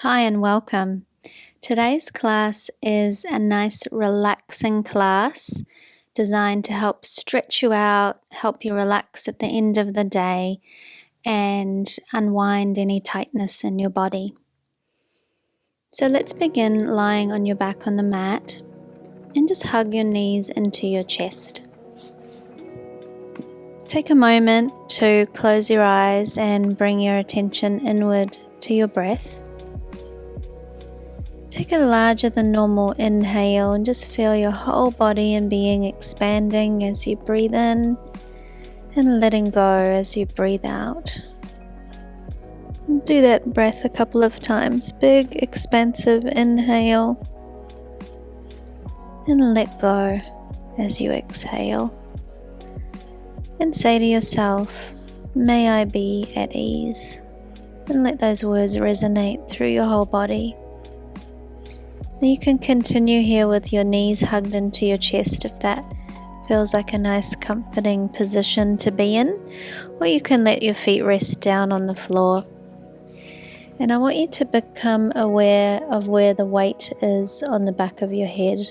Hi and welcome. Today's class is a nice relaxing class designed to help stretch you out, help you relax at the end of the day, and unwind any tightness in your body. So let's begin lying on your back on the mat and just hug your knees into your chest. Take a moment to close your eyes and bring your attention inward to your breath. Take a larger than normal inhale and just feel your whole body and being expanding as you breathe in and letting go as you breathe out. And do that breath a couple of times. Big, expansive inhale and let go as you exhale. And say to yourself, "May I be at ease." And let those words resonate through your whole body. You can continue here with your knees hugged into your chest if that feels like a nice comforting position to be in, or you can let your feet rest down on the floor. And I want you to become aware of where the weight is on the back of your head.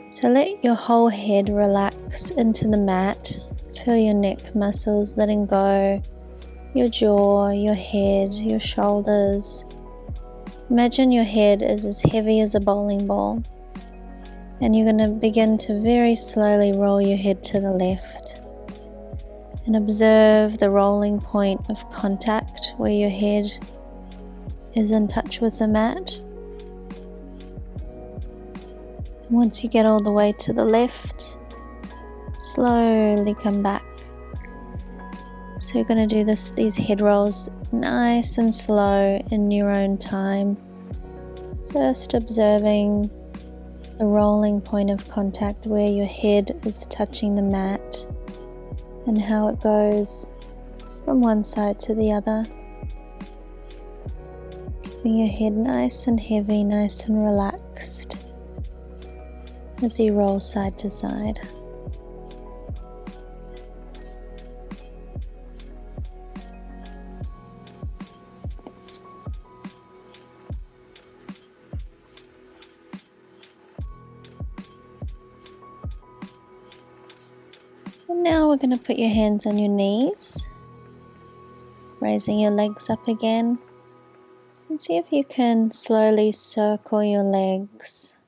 So let your whole head relax into the mat. Feel your neck muscles letting go, your jaw, your head, your shoulders. Imagine your head is as heavy as a bowling ball, and you're going to begin to very slowly roll your head to the left and observe the rolling point of contact where your head is in touch with the mat. And once you get all the way to the left, slowly come back. So you're going to do these head rolls nice and slow in your own time, just observing the rolling point of contact where your head is touching the mat and how it goes from one side to the other. Keeping your head nice and heavy, nice and relaxed as you roll side to side. And now we're going to put your hands on your knees, raising your legs up again, and see if you can slowly circle your legs,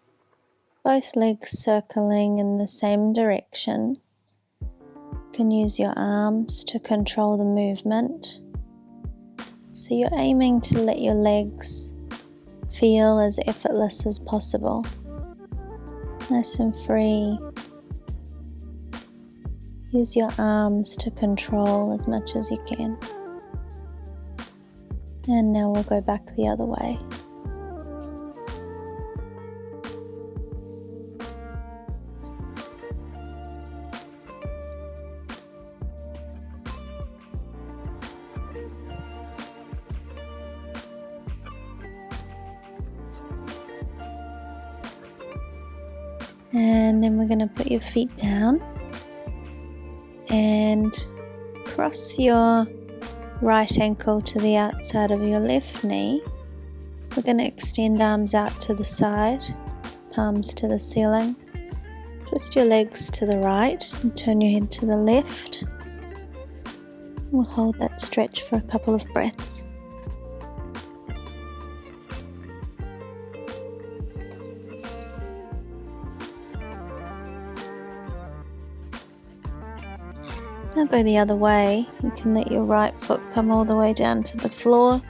both legs circling in the same direction. You can use your arms to control the movement. So you're aiming to let your legs feel as effortless as possible, nice and free. Use your arms to control as much as you can. And now we'll go back the other way. And then we're going to put your feet down and cross your right ankle to the outside of your left knee. We're going to extend arms out to the side, palms to the ceiling. Twist your legs to the right and turn your head to the left. We'll hold that stretch for a couple of breaths. Now go the other way. You can let your right foot come all the way down to the floor.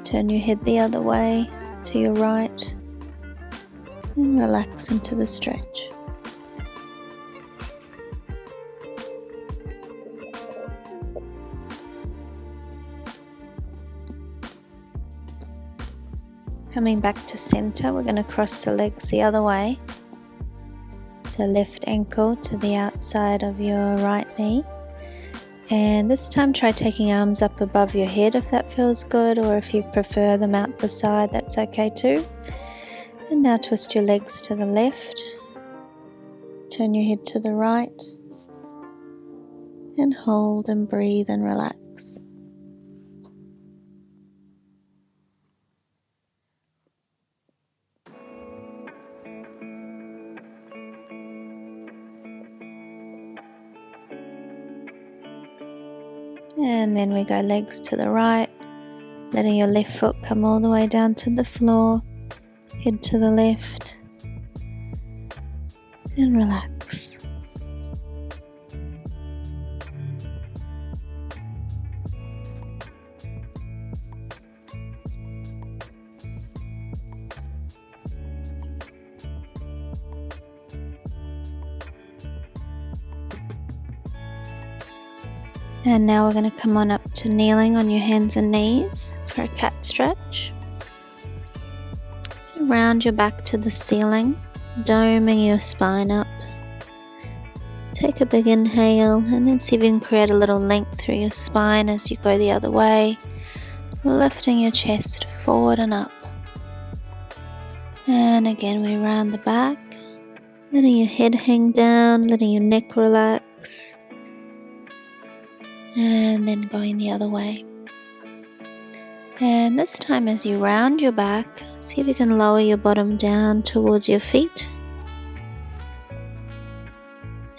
Turn your head the other way to your right and relax into the stretch. Coming back to center, we're going to cross the legs the other way. So left ankle to the outside of your right knee. And this time try taking arms up above your head if that feels good, or if you prefer them out the side, that's okay too. And now twist your legs to the left. Turn your head to the right. And hold and breathe and relax. And then we go legs to the right, letting your left foot come all the way down to the floor, head to the left, and relax. And now we're going to come on up to kneeling on your hands and knees for a cat stretch. Round your back to the ceiling, doming your spine up. Take a big inhale and then see if you can create a little length through your spine as you go the other way, lifting your chest forward and up. And again we round the back, letting your head hang down, letting your neck relax. And then going the other way. And this time as you round your back, see if you can lower your bottom down towards your feet.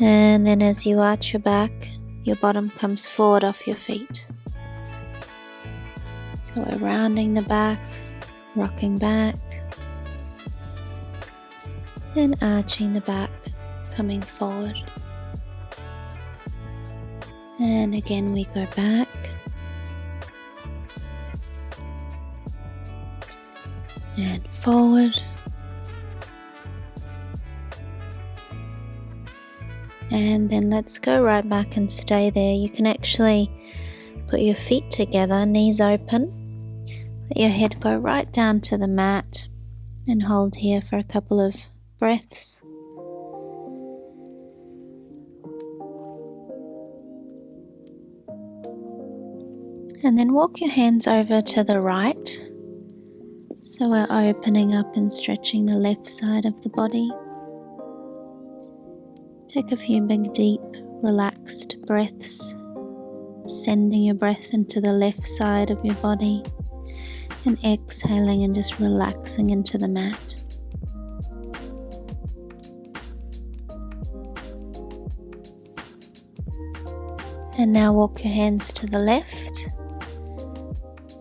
And then as you arch your back, your bottom comes forward off your feet. So we're rounding the back, rocking back, and arching the back, coming forward. And again we go back, and forward, and then let's go right back and stay there. You can actually put your feet together, knees open, let your head go right down to the mat and hold here for a couple of breaths. And then walk your hands over to the right. So we're opening up and stretching the left side of the body. Take a few big, deep, relaxed breaths, sending your breath into the left side of your body and exhaling and just relaxing into the mat. And now walk your hands to the left.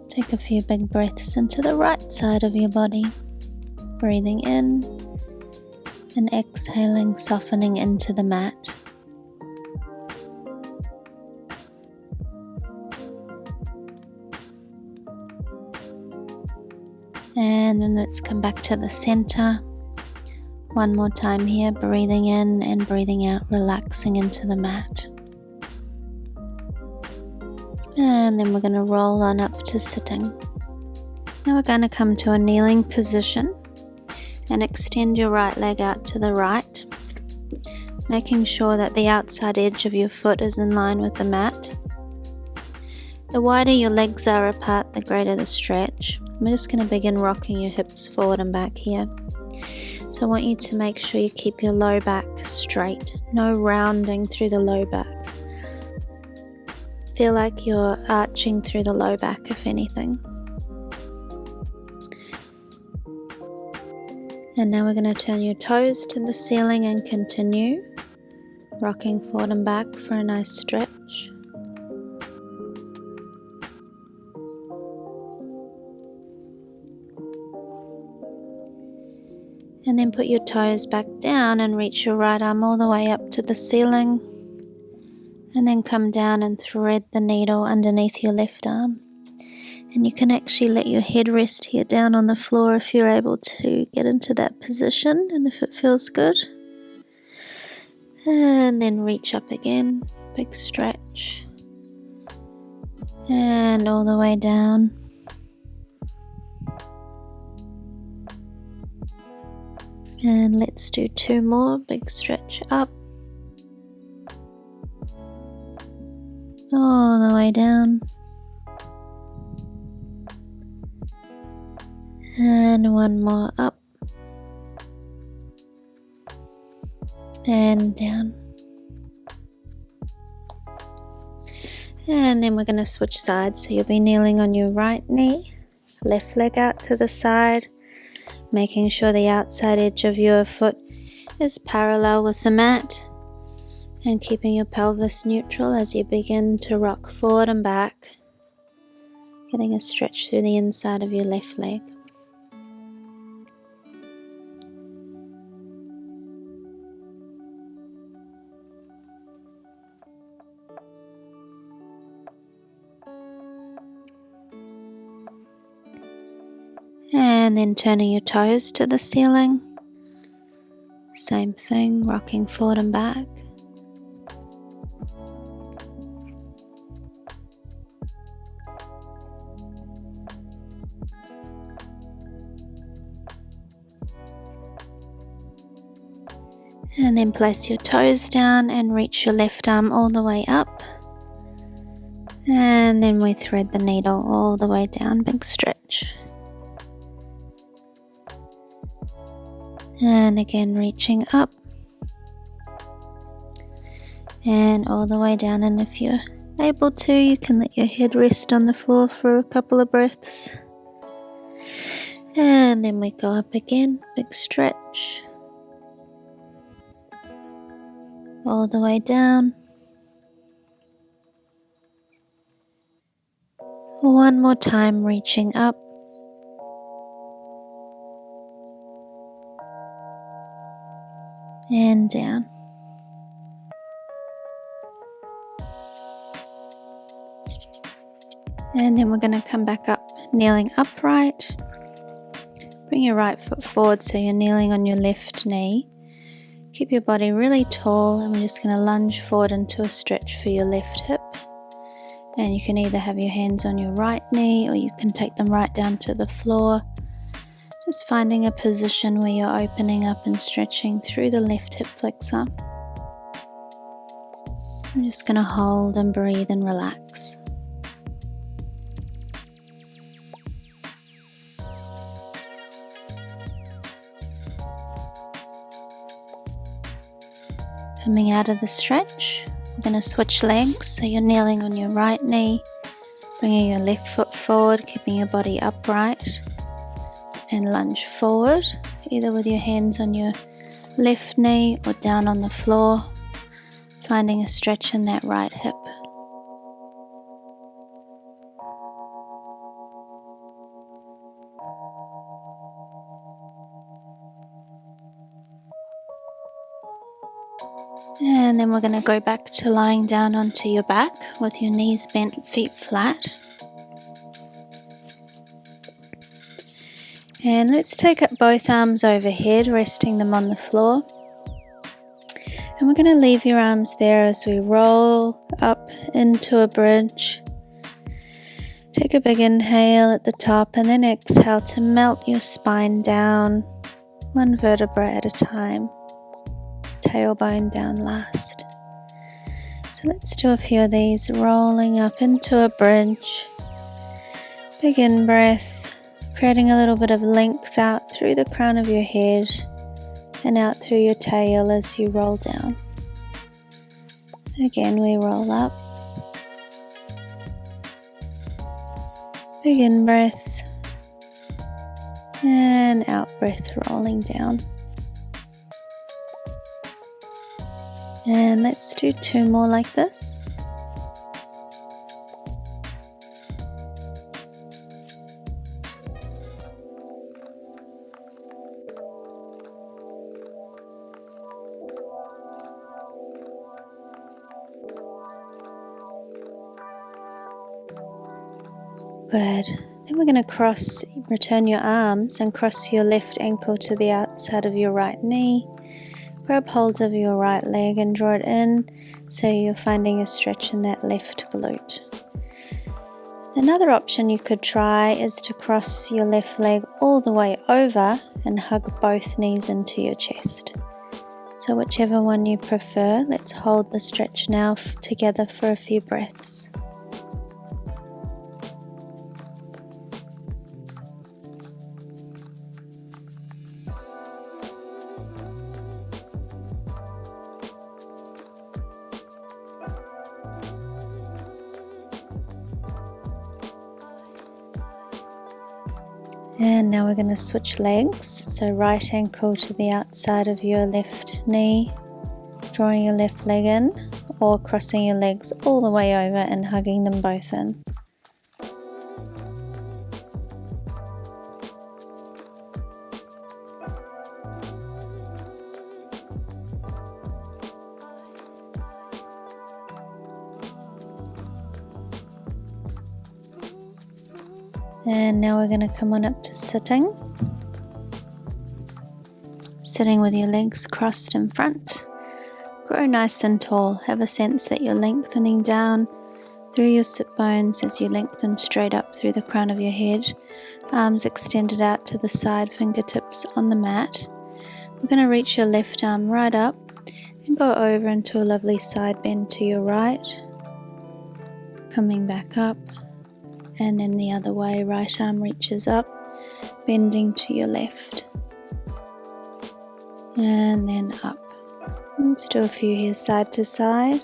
Take a few big breaths into the right side of your body, breathing in and exhaling, softening into the mat. And then let's come back to the center. One more time here, breathing in and breathing out, relaxing into the mat. And then we're going to roll on up to sitting. Now we're going to come to a kneeling position and extend your right leg out to the right, making sure that the outside edge of your foot is in line with the mat. The wider your legs are apart, the greater the stretch. We're just going to begin rocking your hips forward and back here. So I want you to make sure you keep your low back straight, no rounding through the low back. Feel like you're arching through the low back, if anything. And now we're going to turn your toes to the ceiling and continue rocking forward and back for a nice stretch. And then put your toes back down and reach your right arm all the way up to the ceiling. And then come down and thread the needle underneath your left arm. And you can actually let your head rest here down on the floor if you're able to get into that position and if it feels good. And then reach up again, big stretch. And all the way down. And let's do two more, big stretch up. All the way down. And one more up. And down. And then we're going to switch sides. So you'll be kneeling on your right knee, left leg out to the side, making sure the outside edge of your foot is parallel with the mat. And keeping your pelvis neutral as you begin to rock forward and back, getting a stretch through the inside of your left leg. And then turning your toes to the ceiling. Same thing, rocking forward and back. And then place your toes down and reach your left arm all the way up. And then we thread the needle all the way down, big stretch. And again, reaching up. And all the way down, and if you're able to, you can let your head rest on the floor for a couple of breaths. And then we go up again, big stretch. All the way down. One more time, reaching up. And down. And then we're going to come back up, kneeling upright. Bring your right foot forward so you're kneeling on your left knee. Keep your body really tall, and we're just going to lunge forward into a stretch for your left hip. And you can either have your hands on your right knee or you can take them right down to the floor. Just finding a position where you're opening up and stretching through the left hip flexor. I'm just going to hold and breathe and relax. Coming out of the stretch, we're going to switch legs, so you're kneeling on your right knee, bringing your left foot forward, keeping your body upright, and lunge forward, either with your hands on your left knee or down on the floor, finding a stretch in that right hip. And then we're going to go back to lying down onto your back with your knees bent, feet flat. And let's take up both arms overhead, resting them on the floor. And we're going to leave your arms there as we roll up into a bridge. Take a big inhale at the top and then exhale to melt your spine down, one vertebra at a time. Tailbone down last. So let's do a few of these, rolling up into a bridge. Big in breath, creating a little bit of length out through the crown of your head and out through your tail as you roll down. Again, we roll up. Big in breath and out breath, rolling down. And let's do 2 more like this. Good. Then we're going to return your arms and cross your left ankle to the outside of your right knee. Grab hold of your right leg and draw it in so you're finding a stretch in that left glute. Another option you could try is to cross your left leg all the way over and hug both knees into your chest. So whichever one you prefer, let's hold the stretch now together for a few breaths. And now we're going to switch legs, so right ankle to the outside of your left knee, drawing your left leg in or crossing your legs all the way over and hugging them both in. And now we're going to come on up to sitting. Sitting with your legs crossed in front. Grow nice and tall. Have a sense that you're lengthening down through your sit bones as you lengthen straight up through the crown of your head. Arms extended out to the side, fingertips on the mat. We're going to reach your left arm right up and go over into a lovely side bend to your right. Coming back up. And then the other way, right arm reaches up, bending to your left. And then up. Let's do a few here side to side.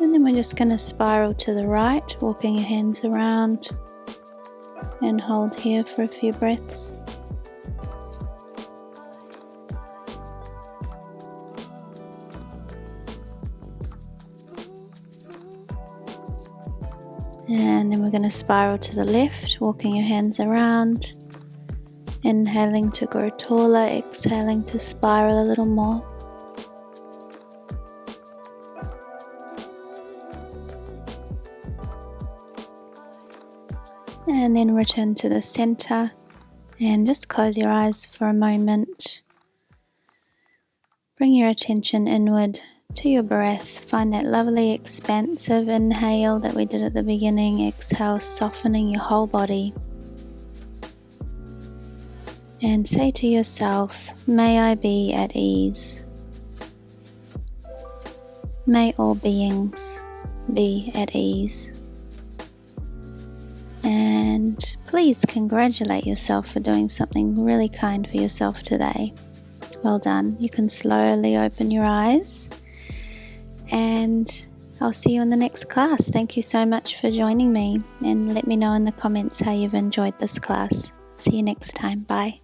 And then we're just going to spiral to the right, walking your hands around, and hold here for a few breaths. And then we're going to spiral to the left, walking your hands around, inhaling to grow taller, exhaling to spiral a little more. And then return to the center and just close your eyes for a moment. Bring your attention inward to your breath. Find that lovely expansive inhale that we did at the beginning. Exhale, softening your whole body. And say to yourself, may I be at ease. May all beings be at ease. And please congratulate yourself for doing something really kind for yourself today. Well done. You can slowly open your eyes, and I'll see you in the next class. Thank you so much for joining me, and let me know in the comments how you've enjoyed this class. See you next time. Bye.